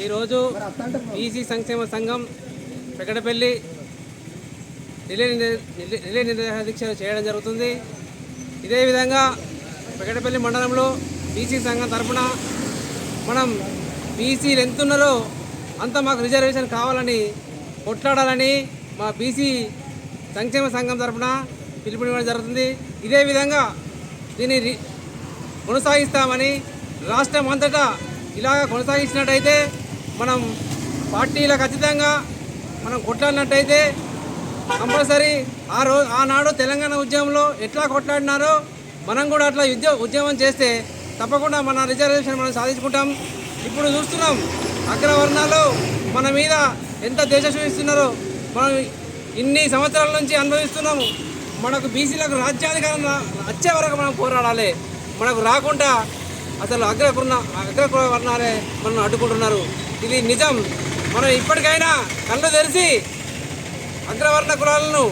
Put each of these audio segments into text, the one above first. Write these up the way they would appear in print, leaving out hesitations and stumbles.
ఈరోజు బీసీ సంక్షేమ సంఘం పెకటపల్లి రిలే నిరాహార దీక్ష చేయడం జరుగుతుంది. ఇదే విధంగా పెకటపల్లి మండలంలో బీసీ సంఘం తరఫున మనం బీసీలు ఎంతున్నారో అంత మాకు రిజర్వేషన్ కావాలని కొట్లాడాలని మా బీసీ సంక్షేమ సంఘం తరఫున పిలుపునివ్వడం జరుగుతుంది. ఇదే విధంగా దీన్ని కొనసాగిస్తామని రాష్ట్రం అంతటా ఇలాగ కొనసాగించినట్టయితే మనం పార్టీలకు అతీతంగా మనం కొట్లాడినట్టయితే కంపల్సరీ ఆనాడు తెలంగాణ ఉద్యమంలో ఎట్లా కొట్లాడినారో మనం కూడా అట్లా ఉద్యమం చేస్తే తప్పకుండా మన రిజర్వేషన్ మనం సాధించుకుంటాం. ఇప్పుడు చూస్తున్నాం అగ్రవర్ణాలు మన మీద ఎంత దేశ చూపిస్తున్నారో మనం ఇన్ని సంవత్సరాల నుంచి అనుభవిస్తున్నాము. మనకు బీసీలకు రాజ్యాధికారం వచ్చే వరకు మనం పోరాడాలి. మనకు రాకుండా అసలు అగ్రవర్ణాలే మనం అడ్డుకుంటున్నారు. ఇది నిజం. మనం ఇప్పటికైనా కళ్ళు తెరిచి అగ్రవర్ణ కులాలను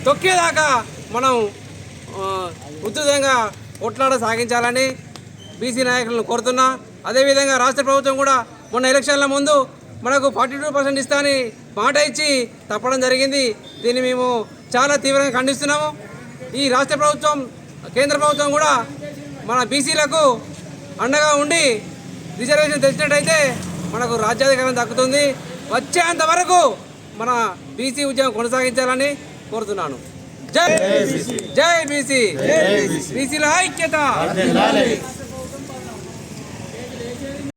తొక్కేదాకా మనం ఉధృతంగా కొట్లాడ సాగించాలని బీసీ నాయకులను కోరుతున్నా. అదేవిధంగా రాష్ట్ర ప్రభుత్వం కూడా మొన్న ఎలక్షన్ల ముందు మనకు 42% ఇస్తా అని మాట ఇచ్చి తప్పడం జరిగింది. దీన్ని మేము చాలా తీవ్రంగా ఖండిస్తున్నాము. ఈ రాష్ట్ర ప్రభుత్వం కేంద్ర ప్రభుత్వం కూడా మన బీసీలకు అండగా ఉండి రిజర్వేషన్ తెచ్చినట్టయితే మనకు రాజ్యాధికారం దక్కుతుంది. వచ్చేంత వరకు మన బీసీ ఉద్యమం కొనసాగించాలని కోరుతున్నాను. జై బీసీ, బీసీల ఐక్యత.